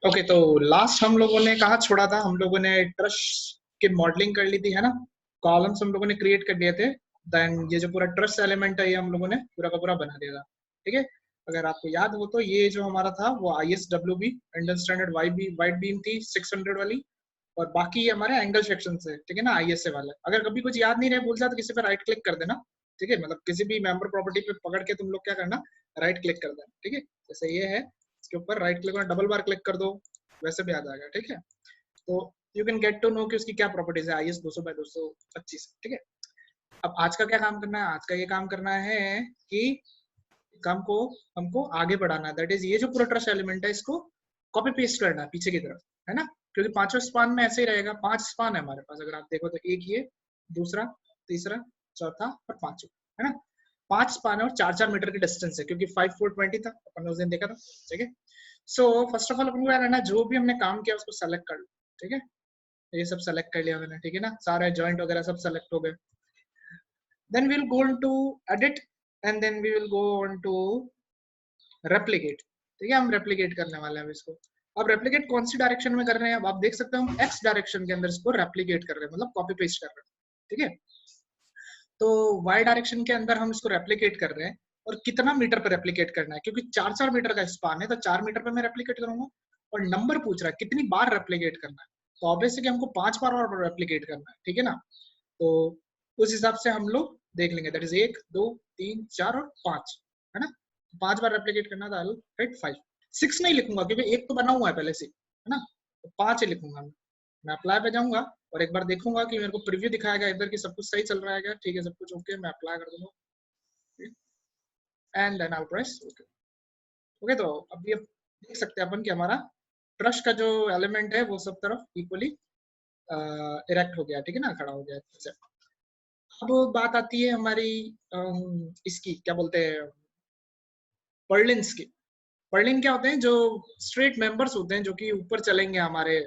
Okay, तो last हम लोगों ने कहाँ छोड़ा था? हम लोगों ने ट्रस्ट की मॉडलिंग कर ली थी, है ना? कॉलम्स हम लोगों ने क्रिएट कर दिए थे। देन ये जो पूरा ट्रस्ट एलिमेंट है ये हम लोगों ने पूरा का पूरा बना दिया था। ठीक है, अगर आपको याद हो तो ये जो हमारा था वो ISWB Indian standard wide beam थी 600 वाली, और बाकी ये हमारे एंगल सेक्शन है। ठीक है ना, ISA वाला। अगर कभी कुछ याद नहीं रहे, भूल जाए तो किसी पे राइट क्लिक कर देना। ठीक है, मतलब किसी भी मेंबर प्रॉपर्टी पे पकड़ के तुम लोग क्या करना, राइट क्लिक कर देना। ठीक है, जैसे ये है, इसके ऊपर राइट क्लिक और डबल बार क्लिक कर दो, वैसे भी आ जाएगा। ठीक है, तो you can get to know कि उसकी क्या प्रॉपर्टीज है IS 200/225। ठीक है, अब आज का क्या काम करना है? आज का ये काम करना है कि काम को हमको आगे बढ़ाना है। दैट इज ये जो पूरा ट्रस्ट एलिमेंट है इसको कॉपी पेस्ट करना है पीछे की तरफ, है ना? क्योंकि पांचों स्पान में ऐसे ही रहेगा। 5 स्पान है हमारे पास, अगर आप देखो तो एक ये, दूसरा, तीसरा, चौथा और पांचवा, है ना? 5 स्पान है और 4-4 मीटर की डिस्टेंस है, क्योंकि 5 4 20 था, अपन ने उस दिन देखा था। ठीक है, सो फर्स्ट ऑफ ऑल अपन को क्या करना है, जो भी हमने काम किया उसको सेलेक्ट कर लो। ठीक है, ये सब सेलेक्ट कर लिया मैंने। ठीक है ना, सारे जॉइंट वगैरह सब सेलेक्ट हो गए। Then we will go into edit and then we will go on to replicate. ठीक है, हम रेप्लिकेट करने वाले हैं इसको। अब रेप्लिकेट कौन सी डायरेक्शन में कर रहे हैं? अब आप देख सकते हो हम एक्स डायरेक्शन के अंदर इसको रेप्लिकेट कर रहे हैं, मतलब कॉपी पेस्ट कर रहे हैं। ठीक है, तो वाई डायरेक्शन के अंदर हम इसको रेप्लिकेट कर रहे हैं, और कितना मीटर पर रेप्लिकेट करना है, क्योंकि 4-4 मीटर का स्पान है, तो 4 मीटर पे मैं रेप्लिकेट करूंगा। और नंबर पूछ रहा है कितनी बार रेप्लिकेट करना है, तो ऑब्वियसली हमको 5 बार और रेप्लिकेट करना है। ठीक है ना, तो उस हिसाब से हम लोग देख लेंगे। दैट इज 1 2 3 4 और 5, है ना? 5 बार रेप्लिकेट करना था, राइट? 5 6 नहीं लिखूंगा क्योंकि एक तो बना हुआ है पहले से, है ना? तो 5 ही लिखूंगा मैं अप्लाई पे जाऊंगा और एक बार देखूंगा कि मेरे को प्रीव्यू दिखाएगा इधर की सब कुछ सही चल रहा है क्या। ठीक है, सब कुछ ओके, मैं अप्लाई कर दूंगा and then I press okay. Okay, तो अब ये देख सकते हैं अपन कि हमारा ट्रस्ट का जो एलिमेंट है वो सब तरफ इक्वली इरेक्ट हो गया। ठीक है ना, खड़ा हो गया अच्छे से। अब बात आती है हमारी इसकी क्या बोलते हैं, पर्लिन्स की। पर्लिन क्या होते हैं? जो स्ट्रेट मेंबर्स होते हैं जो कि ऊपर चलेंगे हमारे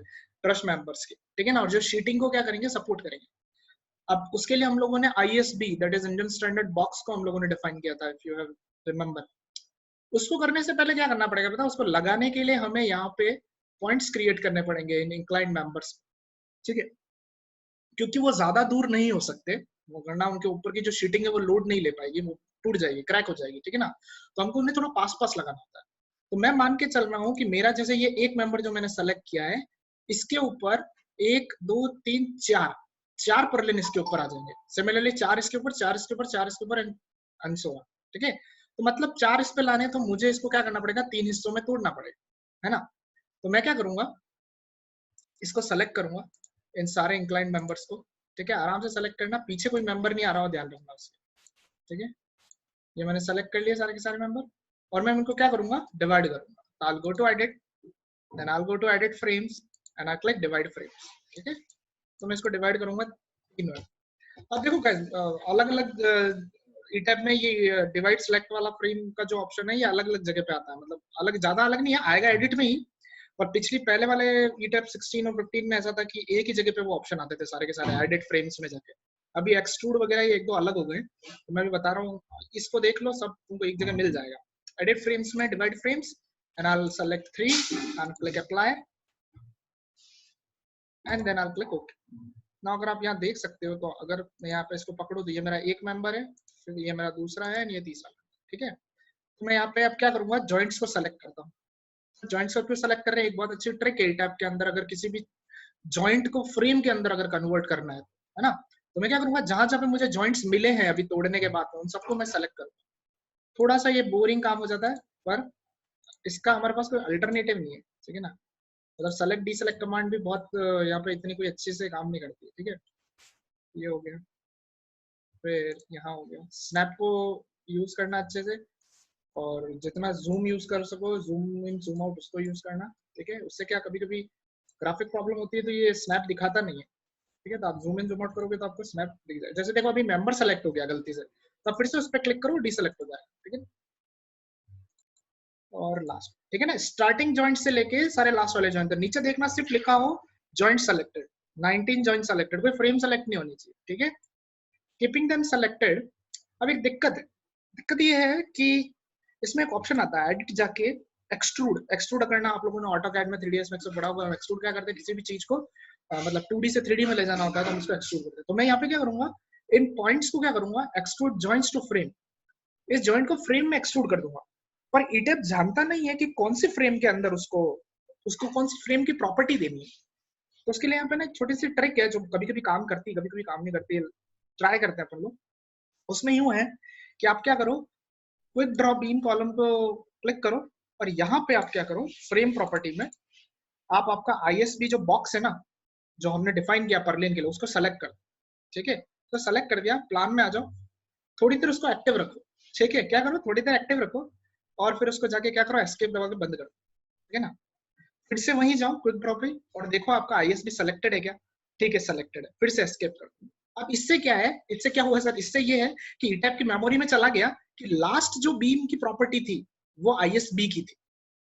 ट्रस्ट मेंबर्स के। ठीक है ना, और जो शीटिंग को क्या करेंगे, सपोर्ट करेंगे। अब उसके लिए हम लोगों ने ISB that is Indian standard box को हम लोगों ने डिफाइन किया था, इफ यू हैव रिमेंबर। उसको करने से पहले क्या करना पड़ेगा पता? उसको लगाने के लिए हमें यहाँ पे पॉइंट्स क्रिएट करने पड़ेंगे इन इंक्लाइंड मेंबर्स। ठीक है, क्योंकि वो ज्यादा दूर नहीं हो सकते, वरना उनके ऊपर की जो शीटिंग है वो लोड नहीं ले पाएगी, वो टूट जाएगी, क्रैक हो जाएगी। ठीक है ना, तो हमको उन्हें थोड़ा पास पास लगाना होता है। तो मैं मान के चल रहा हूँ कि मेरा जैसे ये एक मेंबर जो मैंने सेलेक्ट किया है, इसके ऊपर 1 2 3 4 4 परलिन इसके ऊपर आ जाएंगे। सिमिलरली 4 इसके ऊपर, 4 इसके ऊपर, 4 इसके ऊपर एंड सो ऑन। ठीक है, तो मतलब 4 इस पे लाने तो मुझे इसको क्या करना पड़ेगा, 3 हिस्सों में तोड़ना पड़ेगा, है ना? तो मैं क्या करूंगा, इसको सेलेक्ट करूंगा इन सारे इंक्लाइंड मेंबर्स को। ठीक है, आराम से सेलेक्ट करना, पीछे कोई मेंबर नहीं आ रहा हो, ध्यान रखना उसके। ठीक है, ये मैंने सेलेक्ट कर लिया सारे के सारे मेंबर, और मैं इनको क्या करूंगा, डिवाइड करूंगा। I will go to edit, then I will go to edit frames and I click divide frames. ठीक है, तो मैं इसको डिवाइड करूंगा 3 में। अब देखो गाइस, अलग अलग ईटैब में ये डिवाइड सेलेक्ट वाला फ्रेम का जो ऑप्शन है ये अलग अलग जगह पे आता है, मतलब अलग ज्यादा अलग नहीं है, आएगा एडिट में ही। और पिछली पहले वाले ईटैब 16 और 15 में ऐसा था कि एक ही जगह पे वो ऑप्शन आते थे सारे के सारे एडिट फ्रेम्स में जाके। अभी एक्सट्रूड वगैरह ये एक दो अलग हो गए, तो मैं भी बता रहा हूँ, इसको देख लो, सब तुमको एक जगह मिल जाएगा। एडिट फ्रेम्स में divide frames and I will select 3 and click apply and then I will click okay. ना अगर आप यहाँ देख सकते हो, तो अगर मैं यहाँ पे इसको पकड़ू तो ये मेरा एक मेंबर है, फिर ये मेरा दूसरा है, ये तीसरा। ठीक है, तो मैं यहाँ पे अब क्या करूंगा, जॉइंट्स को सेलेक्ट करता हूँ। जॉइंट्स को क्यों सेलेक्ट कर रहे हैं, एक बहुत अच्छी ट्रिक है टैब के अंदर, अगर किसी भी जॉइंट को फ्रेम के अंदर अगर कन्वर्ट करना है ना, तो मैं क्या करूंगा, जहां जहां पे मुझे जॉइंट्स मिले हैं अभी तोड़ने के बाद उन सबको मैं सेलेक्ट करूंगा। थोड़ा सा ये बोरिंग काम हो जाता है, पर इसका हमारे पास कोई अल्टरनेटिव नहीं है। ठीक है ना, मतलब सेलेक्ट डी सेलेक्ट कमांड भी बहुत यहाँ पे इतनी कोई अच्छी से काम नहीं करती है। ठीक है, ये हो गया, फिर यहाँ हो गया। स्नैप को यूज करना अच्छे से, और जितना जूम यूज कर सको, जूम इन जूम आउट उसको यूज करना। ठीक है, उससे क्या कभी कभी ग्राफिक प्रॉब्लम होती है तो ये स्नैप दिखाता नहीं है। ठीक है, तो आप जूम इन जूम आउट करोगे तो आपको स्नैप दिख जाए। जैसे देखो अभी मेंबर सेलेक्ट हो गया गलती से, तो फिर से उस पर क्लिक करो, डीसेलेक्ट हो जाए। ठीक है, और लास्ट। ठीक है ना, स्टार्टिंग जॉइंट से लेके सारे लास्ट वाले जॉइंट तक नीचे देखना, सिर्फ लिखा हो जॉइंट सेलेक्टेड, 19 जॉइंट सेलेक्टेड, कोई फ्रेम सेलेक्ट नहीं होनी चाहिए। ठीक है, कीपिंग देम सेलेक्टेड। अब एक दिक्कत है, दिक्कत ये है कि इसमें एक ऑप्शन आता है एडिट जाके, एक्सट्रूड करना आप लोगों ने ऑटोकैड में 3ds मैक्स में पढ़ा होगा। एक्सट्रूड क्या करते हैं, किसी भी चीज को मतलब 2D से 3D में ले जाना होता है तो हम उसको एक्सट्रूड करते हैं। तो मैं यहाँ पे क्या करूंगा, इन पॉइंट्स को क्या करूंगा, एक्सट्रूड जॉइंट्स टू फ्रेम, इस जॉइंट को फ्रेम में एक्सट्रूड कर दूंगा। पर ईटेप जानता नहीं है कि कौन सी फ्रेम के अंदर उसको कौन सी फ्रेम की प्रॉपर्टी देनी है। तो उसके लिए यहाँ पे ना एक छोटी सी ट्रिक है जो कभी कभी काम करती है, कभी कभी काम नहीं करती, ट्राई करते हैं अपन लोग। उसमें यूं है कि आप क्या करो, क्विक ड्रॉ बीम कॉलम को क्लिक करो और यहाँ पे आप क्या करो, फ्रेम प्रॉपर्टी में आप आपका ISB जो बॉक्स है ना, जो हमने डिफाइन किया परलेन के लिए, उसको सेलेक्ट कर, ठीक है। तो सेलेक्ट कर दिया, प्लान में आ जाओ, थोड़ी देर उसको एक्टिव रखो, ठीक है। क्या करो, थोड़ी देर एक्टिव रखो और फिर उसको जाके क्या करो, एस्केप दबा के बंद करो, ठीक है ना। फिर से वहीं जाओ क्विक ड्रॉ पे और देखो आपका ISB सेलेक्टेड है क्या, ठीक है सेलेक्टेड है, फिर से एस्केप करो। अब इससे क्या है, इससे क्या हुआ सर, इससे ये है कि ईटैप की मेमोरी में चला गया कि लास्ट जो बीम की प्रॉपर्टी थी वो ISB की थी।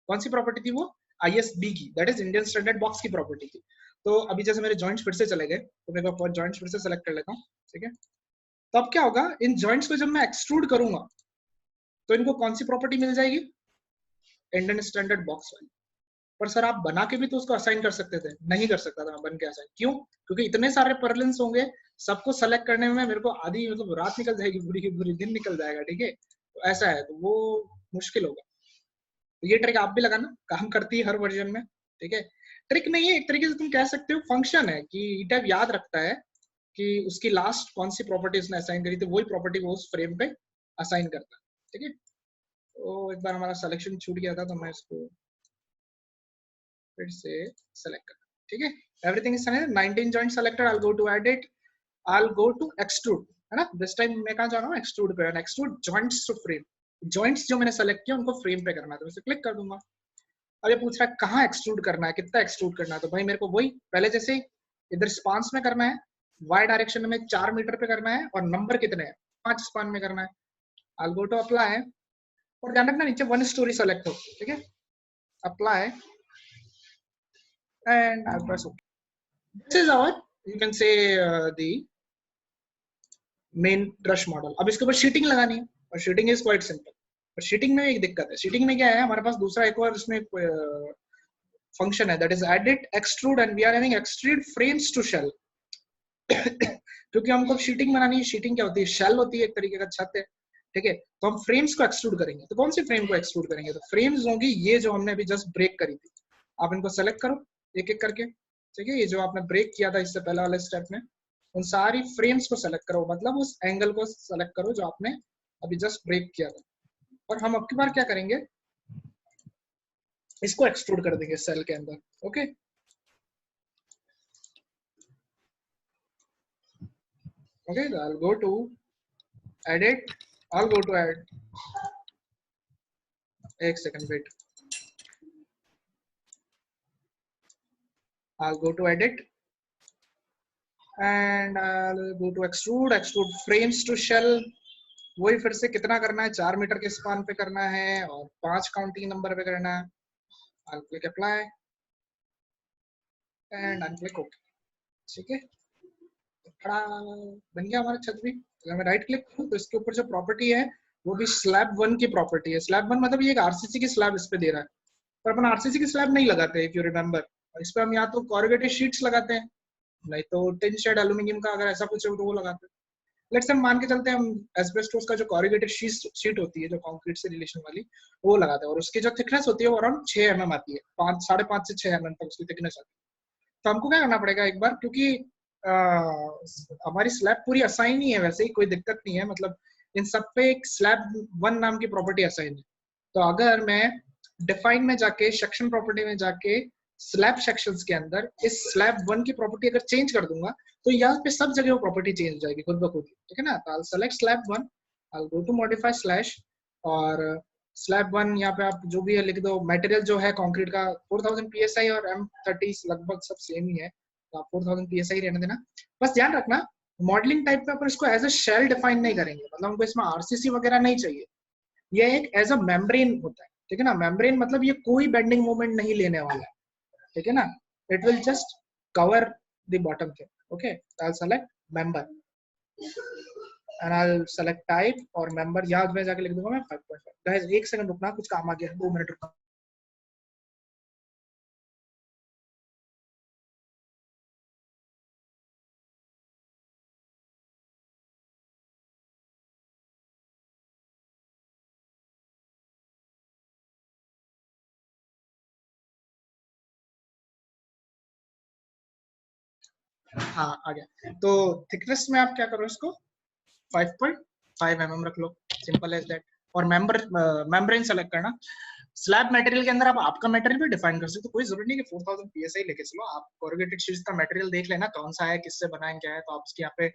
कौन सी प्रॉपर्टी थी वो, ISB की, that is Indian standard box की प्रॉपर्टी थी। तो अभी जैसे मेरे जॉइंट्स फिर से चले गए तो मैं जॉइंट्स फिर से सेलेक्ट कर लेता हूँ, ठीक है। तो अब क्या होगा, इन जॉइंट्स को जब मैं एक्सट्रूड करूंगा तो इनको कौन सी प्रॉपर्टी मिल जाएगी, इंडियन स्टैंडर्ड बॉक्स वाली। पर सर आप बना के भी तो उसको असाइन कर सकते थे, नहीं कर सकता था मैं बन के असाइन, क्यों, क्योंकि इतने सारे परलेंस होंगे, सबको सेलेक्ट करने में मेरे को आधी मतलब रात निकल जाएगी, पूरी की पूरी दिन निकल जाएगा, ठीक है। तो ऐसा है, तो वो मुश्किल होगा। तो ये ट्रिक आप भी लगाना, काम करती है हर वर्जन में, ठीक है। ट्रिक नहीं है, एक तरीके से तुम कह सकते हो फंक्शन है कि ईटैब याद रखता है कि उसकी लास्ट कौन सी प्रॉपर्टी उसने असाइन करी थी, वही प्रॉपर्टी वो उस फ्रेम पे असाइन करता है, ठीक है। तो एक बार हमारा सिलेक्शन छूट गया था तो मैं इसको फिर से सेलेक्ट करना, ठीक है। Everything is selected, 19 joint selected, I will go to edit, I will go to extrude, है ना। दिस टाइम मैं कहां जा रहा हूं, एक्सट्रूड पे, extrude joints to frame, joints जो मैंने सेलेक्ट किया उनको फ्रेम पे करना है तो मैं इसे क्लिक कर दूंगा। अब ये पूछ रहा है कहाँ एक्सट्रूड करना है, कितना एक्सट्रूड करना है, तो भाई मेरे को वही पहले जैसे इधर स्पान्स में करना है, y डायरेक्शन में 4 मीटर पे करना है और नंबर कितने हैं, 5 स्पान में करना है। I will go to apply और ध्यान रखना नीचे 1 स्टोरी सेलेक्ट हो, ठीक है। Apply and I press okay. This is our, you can say the main brush model. अब इसके ऊपर शीटिंग लगानी है और शीटिंग इज क्वाइट सिंपल। और शीटिंग में एक दिक्कत है, शीटिंग में क्या है, हमारे पास दूसरा एक और इसमें फंक्शन है, that is edit extrude and we are having extrude frames to shell. क्योंकि हमको शीटिंग बनानी है, शीटिंग क्या होती है, शेल होती है, एक तरीके का छत है, ठीक है। तो हम फ्रेम्स को एक्सट्रूड करेंगे, तो कौन सी फ्रेम को एक्सट्रूड करेंगे, तो फ्रेम्स होंगी ये जो हमने अभी जस्ट ब्रेक करी थी। आप इनको सेलेक्ट करो एक एक करके, ठीक है। ये जो आपने ब्रेक किया था इससे पहले वाले स्टेप में, उन सारी फ्रेम्स को सेलेक्ट करो, मतलब उस एंगल को सेलेक्ट करो जो आपने अभी जस्ट ब्रेक किया था। और हम अब की बार क्या करेंगे, इसको एक्सट्रूड कर देंगे सेल के अंदर, okay. Okay, I'll go to edit, I'll go to add, एक second wait, I'll go to edit and I'll go to extrude frames to shell। वही फिर से कितना करना है, 4 मीटर के स्पान पे करना है और 5 काउंटिंग नंबर पे करना है। I'll click apply and I'll click OK, ठीक है। खड़ा बन गया हमारा छत भी। अगर मैं राइट क्लिक करूं तो इसके ऊपर जो प्रॉपर्टी है वो भी स्लैब 1 की प्रॉपर्टी है। स्लैब 1 मतलब ये एक आरसीसी की स्लैब इस पे दे रहा है, पर अपन आरसीसी की स्लैब नहीं लगाते, इफ यू रिमेंबर। इस पे हम या तो कॉरुगेटेड शीट्स लगाते हैं, नहीं तो टिन शेड एल्यूमिनियम का अगर ऐसा कुछ है तो वो लगाते हैं। लेट्स हम मान के चलते हैं हम एस्बेस्टोस का जो कॉरुगेटेड शीट होती है जो कंक्रीट से रिलेशन वाली, वो लगाते हैं और उसकी जो थिकनेस होती है वो अराउंड 6 mm आती है, 5.5 से 6 mm तक उसकी थिकनेस आती है। तो हमको क्या करना पड़ेगा एक बार, क्योंकि हमारी स्लैब पूरी असाइन ही है, वैसे ही कोई दिक्कत नहीं है, मतलब इन सब पे एक स्लैब 1 नाम की प्रॉपर्टी असाइन है। तो अगर मैं डिफाइन में जाके सेक्शन प्रॉपर्टी में जाके स्लैब सेक्शंस के अंदर इस स्लैब 1 की प्रॉपर्टी अगर चेंज कर दूंगा तो यहाँ पे सब जगह वो प्रॉपर्टी चेंज हो जाएगी खुद ब खुद, ठीक है ना। तो I'll select slab 1, I'll go to modify slash और स्लैब 1 यहाँ पे आप जो भी है लिख दो। मटेरियल जो है कंक्रीट का 4000 psi और M30 लगभग सब सेम ही है, तो आप 4000 psi रहने देना। बस ध्यान रखना मॉडलिंग टाइप में अपन इसको एज अ शेल डिफाइन नहीं करेंगे, मतलब हमको इसमें आरसीसी वगैरह नहीं चाहिए, ये एक एज अ मेम्ब्रेन होता है, ठीक है ना। मेम्ब्रेन मतलब ये कोई बेंडिंग मोमेंट नहीं लेने वाला है, ठीक है ना। It will just cover the bottom thing, okay. I'll select member and I'll select type और member यहाँ मैं जाके लिख दूंगा मैं 5.5। गाइस एक सेकंड रुकना, कुछ काम आ गया, 2 मिनट रुकना। हाँ आ गया। तो थिकनेस में आप क्या करो, इसको 5.5 mm रख लो, सिंपल एज दैट। और मेम्ब्रेन सेलेक्ट करना। स्लैब मटेरियल के अंदर आप आपका मटेरियल भी डिफाइन कर सकते हो, कोई जरूरी नहीं कि 4000 psi लेके चलो। आप कोरुगेटेड शीट्स का मटेरियल देख लेना कौन सा है, किससे बनाया क्या है, तो आप उसके यहाँ पे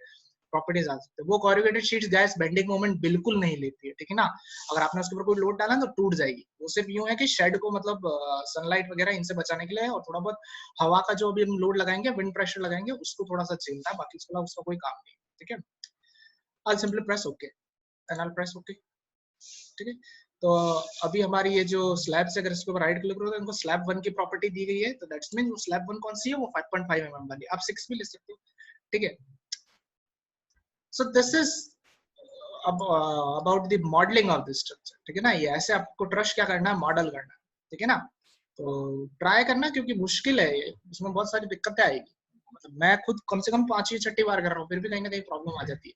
प्रॉपर्टीज आ सकते हैं। वो corrugated sheets gas bending moment बिल्कुल नहीं लेती है, ठीक है ना। अगर आपने उसके ऊपर कोई लोड डाला तो टूट जाएगी। वो सिर्फ यूं है कि शेड को मतलब सनलाइट वगैरह इनसे बचाने के लिए, और थोड़ा बहुत हवा का जो अभी हम लोड लगाएंगे, विंड प्रेशर लगाएंगे, उसको थोड़ा सा झेलता है, बाकी उसका कोई काम नहीं, ठीक है। I'll simply press OK and I'll press OK, ठीक है। तो अभी हमारी ये जो स्लैब से अगर इसके ऊपर राइट क्लिक करो तो इनको स्लैब 1 की प्रॉपर्टी दी गई है, तो दैट्स मीन वो स्लैब 1 कौन सी है, वो 5.5 mm वाली। आप 6 भी ले सकते हो, ठीक है। So this is about the modelling of this structure, ठीक है ना। ये ऐसे आपको ट्रस्ट क्या करना है, मॉडल करना है, ठीक है ना। तो ट्राई करना, क्योंकि मुश्किल है ये, इसमें बहुत सारी दिक्कतें आएगी। मतलब मैं खुद कम से कम 5वीं-6वीं बार कर रहा हूँ, फिर भी कहीं ना कहीं प्रॉब्लम आ जाती है,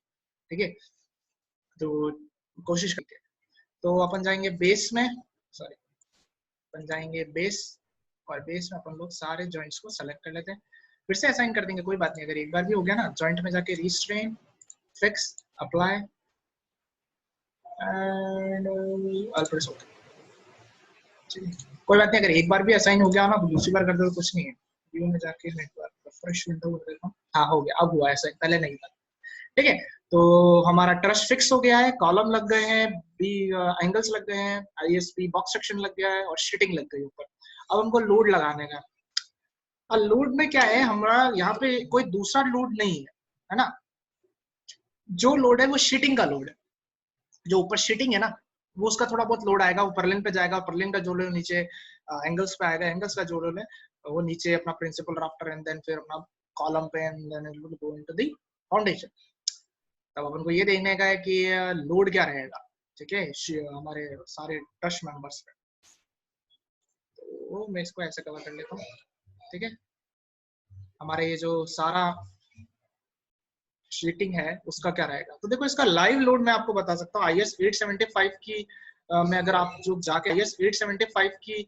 ठीक है। तो कोशिश करके, तो अपन जाएंगे बेस में, सॉरी, अपन जाएंगे बेस, और बेस में अपन लोग सारे जॉइंट्स को सेलेक्ट कर लेते हैं, फिर से असाइन कर देंगे, कोई बात नहीं। अगर एक बार भी हो गया ना, जॉइंट में जाके restrain, fix, apply and already okay, कोई बात नहीं। अगर एक बार भी असाइन हो गया ना, तो दूसरी बार कर दो, कुछ नहीं है। व्यू में जाके मैं एक बार रिफ्रेश विंडो कर देता हूँ। हाँ हो गया, अब हुआ ऐसा, पहले नहीं था, ठीक है। तो हमारा ट्रस्ट फिक्स हो गया है, कॉलम लग गए हैं, बी एंगल्स लग गए हैं, आईएसपी बॉक्स सेक्शन लग गया है, और शीटिंग लग गई ऊपर। अब हमको लोड लगाने का। और लोड में क्या है, हमारा यहाँ पे कोई दूसरा लोड नहीं है ना। जो लोड है वो शीटिंग का लोड है, जो ऊपर शीटिंग है ना, वो उसका थोड़ा बहुत लोड आएगा, वो परलिन पे जाएगा, परलिन का जो लोड नीचे एंगल्स पे आएगा, एंगल्स का जो लोड है वो नीचे अपना प्रिंसिपल राफ्टर, एंड देन फिर अपना कॉलम पे, and then it will go into the foundation. तब अपन को ये देखने का है कि लोड क्या रहेगा, ठीक है, हमारे सारे ट्रस्ट मेंबर्स पे। तो मैं इसको ऐसे कवर कर लेता हूँ, ठीक है। हमारे ये जो सारा शीटिंग है उसका क्या रहेगा, तो देखो इसका लाइव लोड मैं आपको बता सकता हूँ। IS 875 की में अगर आप जो जाके IS 875 की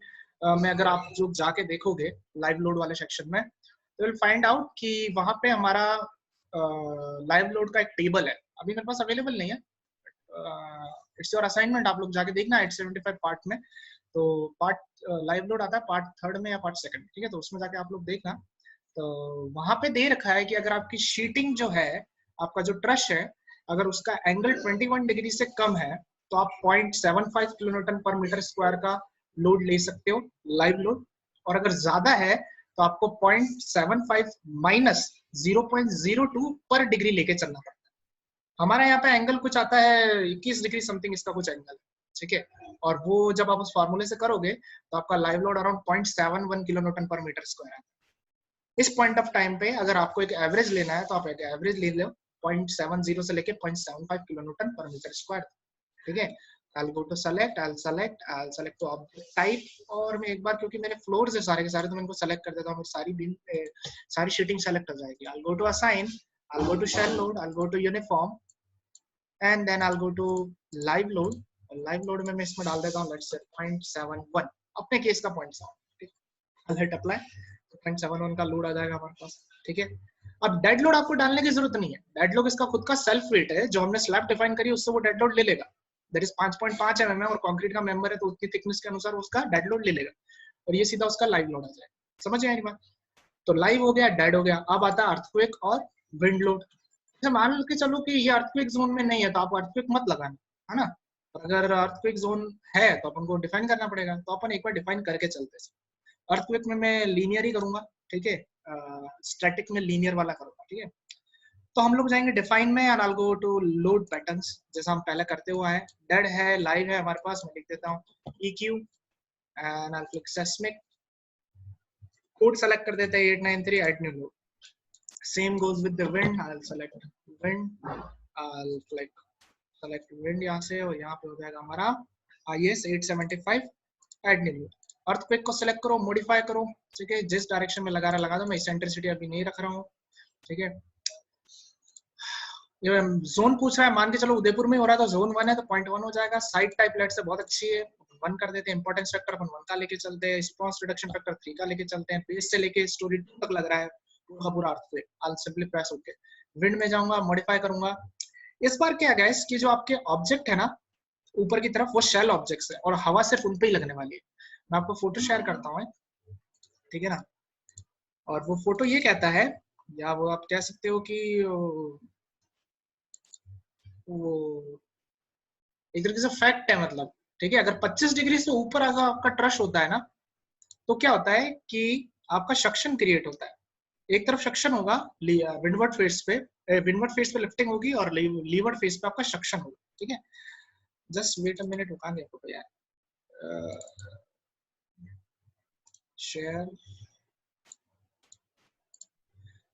में अगर आप जो जाके देखोगे लाइव लोड वाले सेक्शन में, तो विल फाइंड आउट कि वहां पे हमारा लाइव लोड का एक टेबल है, अभी मेरे पास अवेलेबल नहीं है। इट्स योर असाइनमेंट, आप लोग जाके देखना 875 पार्ट में। तो पार्ट लाइव लोड आता है पार्ट 3 में या पार्ट 2, ठीक है। तो उसमें जाके आप लोग देखना, तो वहां पे दे रखा है कि अगर आपकी शीटिंग जो है, आपका जो ट्रश है, अगर उसका एंगल 21 डिग्री से कम है, तो आप 0.75 किलोन्यूटन पर मीटर स्क्वायर का लोड ले सकते हो, लाइव लोड। और अगर ज्यादा है तो आपको 0.75 माइनस 0.02 पर डिग्री लेके चलना पड़ता है। हमारे यहाँ पे एंगल कुछ आता है 21 डिग्री समथिंग, इसका कुछ एंगल, ठीक है। और वो जब आप उस फॉर्मूले से करोगे तो आपका live load around 0.71 kilo Newton पर मीटर स्क्वायर है। इस पॉइंट ऑफ टाइम पे अगर आपको एक एवरेज लेना है, तो आप एक एवरेज ले लो 0.70 से लेके 0.75 किलो न्यूटन पर मीटर स्क्वायर, ठीक है। I'll go to select, I'll select to object type, और मैं एक बार, क्योंकि मेरे फ्लोर्स है सारे के सारे, तो मैं इनको सेलेक्ट कर देता हूँ, सारी बीम सारी शीटिंग सेलेक्ट हो जाएगी। I'll go to assign, I'll go to shell load, I'll go to uniform, and then I'll go to live load। Live load में मैं इसमें डाल देता हूँ लेट्स से 0.71, अपने केस का 0.7, I'll hit apply, 0.71 का लोड आ जाएगा हमारे पास, ठीक है। अब डेड लोड आपको डालने की जरूरत नहीं है, डेड लोड इसका खुद का सेल्फ वेट है, जो हमने स्लैब डिफाइन करी उससे वो डेड लोड ले लेगा। दैट इज 5.5 mm और कंक्रीट का मेंबर है, तो उतनी थिकनेस के अनुसार उसका डेड लोड ले लेगा, और ये सीधा उसका लाइव लोड आ जाएगा। समझ आएगी बात। तो लाइव हो गया, डेड हो गया, अब आता है अर्थक्वेक और विंड लोड। मान के चलो कि ये अर्थक्वेक जोन में नहीं है, तो आप अर्थक्वेक मत लगाना, है ना। अगर अर्थक्वेक जोन है तो अपन को डिफाइन करना पड़ेगा, तो अपन एक बार डिफाइन करके चलते हैं। अर्थक्वेक में मैं लीनियर ही करूंगा, ठीक है। स्टैटिक में लीनियर वाला करूंगा, ठीक है। तो हम लोग जाएंगे डिफाइन में, and I go to load patterns, जैसा हम पहले करते हुए हैं। डेड है, लाइव है हमारे पास, मैं लिख देता हूँ EQ and I click seismic, code select कर देते हैं 893 add new load. Same goes with the wind, I will select wind, I will click select wind यहाँ से, और यहाँ पे हो जाएगा हमारा IS 875 add new load. Earthquake को सिलेक्ट करो, मॉडिफाई करो, ठीक है, जिस डायरेक्शन में लगा रहा लगा दो, मैं इसेंट्रिसिटी अभी नहीं रख रहा हूँ, ठीक है। ये जोन पूछ रहा है, मान के चलो उदयपुर में हो रहा है तो जोन 1 है तो 0.1 हो जाएगा। साइड टाइप लेट से बहुत अच्छी है, 1 कर देते हैं। इंपॉर्टेंस फैक्टर अपन 1 का लेके चलते हैं, रिस्पांस रिडक्शन फैक्टर 3 का लेके चलते हैं, बेस से लेके स्टोरी 2 तक लग रहा है पूरा पूरा earthquake. I simply press okay. Wind में जाऊंगा, मॉडिफाई करूंगा। इस बार क्या है कि जो आपके ऑब्जेक्ट है ना ऊपर की तरफ, वो शेल ऑब्जेक्ट्स है और हवा सिर्फ उन पे ही लगने वाली है। मैं आपको फोटो शेयर करता हूँ, ठीक है ना। और वो फोटो ये कहता है, या वो आप कह सकते हो कि वो एक तरीके से फैक्ट है, मतलब ठीक है। अगर 25 डिग्री से ऊपर अगर आपका ट्रश होता है ना, तो क्या होता है कि आपका सक्शन क्रिएट होता है। एक तरफ सक्शन होगा विंडवर्ड फेस पे, विंडवर्ड फेस पे लिफ्टिंग होगी और लीवर्ड फेस पे आपका सक्शन होगा, ठीक है। जस्ट वेट अ मिनट, रुका गया फोटो यार। शेयर,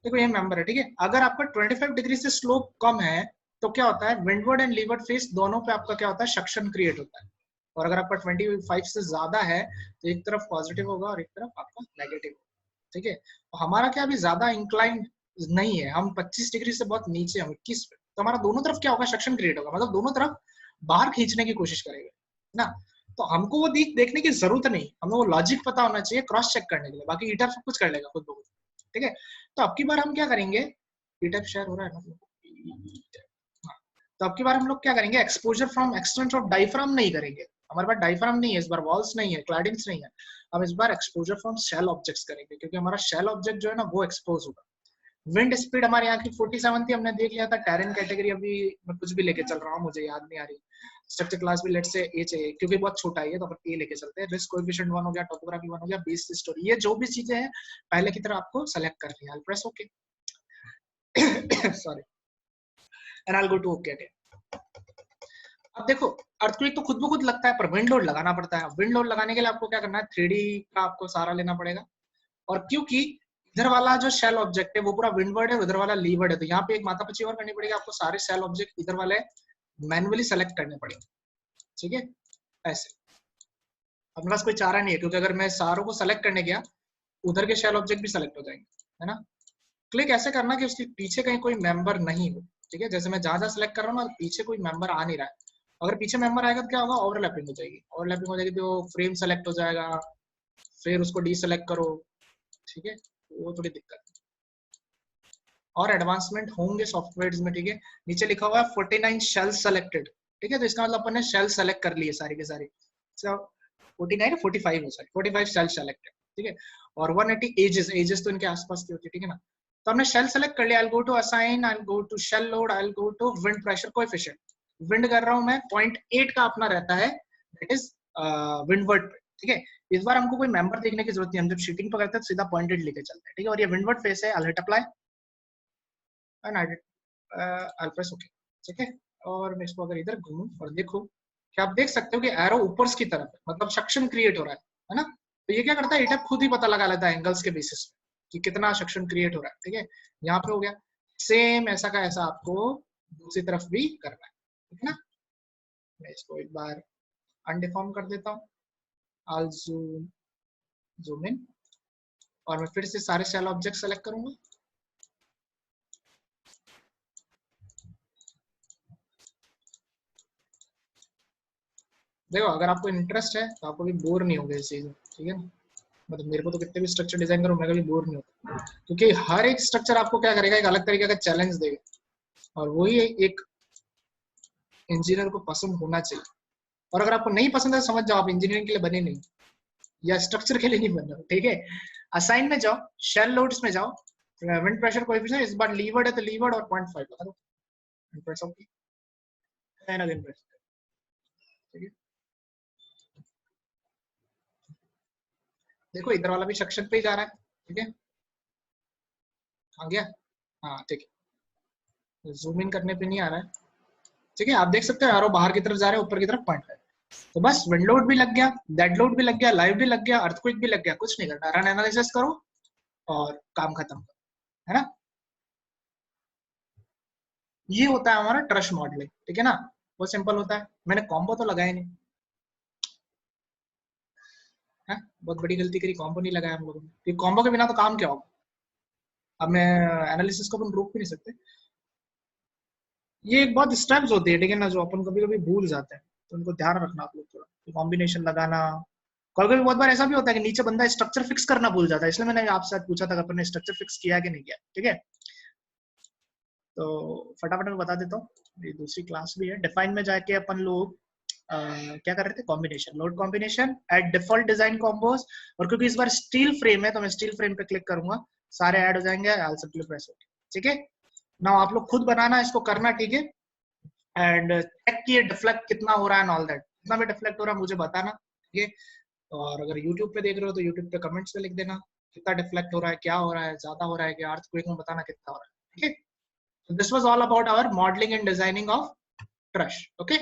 देखो ये मेंबर है, ठीक है। अगर आपका 25 डिग्री से स्लोप कम है तो क्या होता है, विंडवर्ड एंड लीवर्ड फेस दोनों पे आपका क्या होता है, सक्शन क्रिएट होता है। और अगर आपका 25 से ज्यादा है तो एक तरफ पॉजिटिव होगा और एक तरफ आपका नेगेटिव, ठीक है। तो हमारा क्या अभी ज्यादा इंक्लाइन नहीं है, हम 25 डिग्री से बहुत नीचे हम 21 पे, तो हमारा दोनों तरफ क्या होगा, सक्शन क्रिएट होगा, मतलब दोनों तरफ बाहर खींचने की कोशिश करेंगे ना। तो हमको वो देखने की जरूरत नहीं, हमें वो लॉजिक पता होना चाहिए क्रॉस चेक करने के लिए, बाकी ईटर सब कुछ कर लेगा खुद ब खुद, ठीक है। तो अब की बार हम क्या करेंगे, ईटर शेयर हो रहा है ना, तो अब की बार हम लोग क्या करेंगे, exposure from extent of diaphragm नहीं करेंगे। हमारे पास डायफ्राम नहीं है इस बार, वॉल्स नहीं है, क्लैडिंग्स नहीं है। हम इस बार एक्सपोजर फ्रॉम शेल ऑब्जेक्ट्स करेंगे, क्योंकि हमारा शेल ऑब्जेक्ट जो है ना वो एक्सपोज होगा। विंड स्पीड हमारे यहाँ की 47 थी, हमने देख लिया था। टेरेन कैटेगरी अभी मैं कुछ भी लेके चल रहा हूँ, मुझे याद नहीं आ रही। स्ट्रक्चर क्लास भी लेट से ए चाहिए, क्योंकि बहुत छोटा है ये, तो अपन ए लेके चलते हैं। रिस्क कोएफिशिएंट 1 हो गया, टोपोग्राफी 1 हो गया, बेस स्टोरी, ये जो भी चीजें हैं पहले की तरह आपको सेलेक्ट करनी है। I press okay, sorry, and I will go to okay again. अब देखो, अर्थक्वेक तो खुद ब खुद लगता है, पर विंड लोड लगाना पड़ता है। विंड लोड लगाने के लिए आपको क्या करना है, 3D का आपको सहारा लेना पड़ेगा। और क्योंकि इधर वाला जो शेल ऑब्जेक्ट है वो पूरा विंडवर्ड है, उधर वाला लीवर्ड है, तो यहाँ पे एक माथापच्ची और करनी पड़ेगी आपको, सारे शेल ऑब्जेक्ट इधर वाले मैन्युअली सेलेक्ट करने पड़ेंगे, ठीक है। ऐसे अपने पास कोई चारा नहीं है, क्योंकि अगर मैं सारों को सेलेक्ट करने गया, उधर के शेल ऑब्जेक्ट भी सेलेक्ट हो जाएंगे, है ना। क्लिक ऐसे करना कि उसके पीछे कहीं कोई मेंबर नहीं हो, ठीक है। जैसे मैं जहां जहां सेलेक्ट कर रहा हूँ ना, पीछे कोई मेंबर आ नहीं रहा है। अगर पीछे मेंबर आएगा तो क्या होगा, ओवरलैपिंग हो जाएगी। ओवरलैपिंग हो जाएगी तो फ्रेम सेलेक्ट हो जाएगा, फिर उसको डीसेलेक्ट करो, ठीक है। वो थोड़ी दिक्कत है। और एडवांसमेंट होंगे सॉफ्टवेयर्स में, ठीक है। नीचे लिखा हुआ है 49 शेल सेलेक्टेड, ठीक है। तो इसका मतलब अपन ने शेल सेलेक्ट कर लिए सारी के सारी, 49 45 है, सॉरी 45 शेल सेलेक्टेड, ठीक है। और 180 एजेस, एजेस तो इनके आसपास की होती है, ठीक है ना। तो हमने शेल सेलेक्ट कर लिया। I go to assign, I go to shell load, I go to wind pressure coefficient. Wind कर रहा हूं मैं 0.8 का अपना रहता है, दैट इज विंडवर्ड, ठीक है। इस बार हमको कोई मेंबर देखने की जरूरत नहीं, हम जब शीटिंग पर करते हैं तो सीधा 0.8 लेके चलते हैं, ठीक है। और ये विंडवर्ड फेस है, I hit apply and I press okay, ठीक है। और मैं इसको अगर इधर घूमूं और देखो, क्या आप देख सकते हो कि एरो ऊपर की तरफ है, मतलब सक्शन क्रिएट हो रहा है ना। तो ये क्या करता है, इटअप खुद ही पता लगा लेता है एंगल्स के बेसिस पे कि कितना सक्शन क्रिएट हो रहा है, ठीक है। यहाँ पे हो गया। सेम ऐसा का ऐसा आपको दूसरी तरफ भी करना है, ठीक है ना। मैं इसको एक बार अनडिफॉर्म कर देता हूँ, आई जूम इन, और मैं फिर से सारे शेल ऑब्जेक्ट सेलेक्ट करूंगा। देखो, अगर आपको इंटरेस्ट है तो आपको भी बोर नहीं होगा इस चीज में, ठीक है ना। मतलब मेरे को तो कितने भी स्ट्रक्चर डिजाइन करूँ, मैं कभी बोर नहीं होता, क्योंकि हर एक स्ट्रक्चर आपको क्या करेगा, एक अलग तरीके का चैलेंज देगा। और वही एक इंजीनियर को पसंद होना चाहिए। और अगर आपको नहीं पसंद है, समझ जाओ आप इंजीनियरिंग के लिए बने नहीं, या स्ट्रक्चर के लिए नहीं बन रहे, ठीक है। असाइन में जाओ, शेल लोड्स में जाओ, विंड प्रेशर कोएफिशिएंट इस बार लीवर्ड है तो लीवर्ड और 0.5 लगा दो, ठीक है। देखो इधर वाला भी सक्शन पे ही जा रहा है, ठीक है। आ गया, हाँ ठीक है। जूम इन करने पे नहीं आ रहा है, ठीक है। आप देख सकते हो एरो बाहर की तरफ जा रहे हैं, ऊपर की तरफ 0.5। तो बस विंड लोड भी लग गया, डेड लोड भी लग गया, लाइव भी लग गया, अर्थक्वेक भी लग गया, कुछ नहीं करना, रन एनालिसिस करो और काम खत्म, है ना। ये होता है हमारा ट्रश मॉडलिंग, ठीक है ना। बहुत सिंपल होता है। मैंने कॉम्बो तो लगाया नहीं है, बहुत बड़ी गलती करी, कॉम्बो नहीं लगाया हम लोगों ने। कॉम्बो के बिना तो काम क्या होगा, अब मैं एनालिसिस को अपन रोक भी नहीं सकते। ये एक बहुत स्टेप्स होती है, ठीक है ना, जो अपन कभी कभी भूल जाते हैं, तो उनको ध्यान रखना आप लोग थोड़ा। कॉम्बिनेशन लगाना, कभी बहुत बार ऐसा भी होता है कि नीचे बंदा स्ट्रक्चर फिक्स करना भूल जाता है, इसलिए मैंने आपसे पूछा था कि अपन ने स्ट्रक्चर फिक्स किया कि नहीं किया। ठीक है, तो फटाफट मैं बता देता हूँ, ये दूसरी क्लास भी है। डिफाइन में जाके अपन लोग क्या कर रहे थे, combination, load combination at default design combos. और क्योंकि इस बार स्टील फ्रेम है तो मैं स्टील फ्रेम पे क्लिक करूंगा, सारे ऐड हो जाएंगे। I simply press it. ठीक है, नाउ आप लोग खुद बनाना, इसको करना। ठीक है, एंड चेक किए डिफ्लेक्ट कितना हो रहा है, ऑल दैट। कितना भी डिफ्लेक्ट हो रहा है मुझे बताना। ठीक है, और अगर यूट्यूब पे देख रहे हो तो यूट्यूब पे कमेंट्स में लिख देना कितना डिफ्लेक्ट हो रहा है, क्या हो रहा है, ज्यादा हो रहा है कि अर्थक्वेक में बताना कितना हो रहा है। ठीक है, so this was all about our modeling and designing of truss. Okay.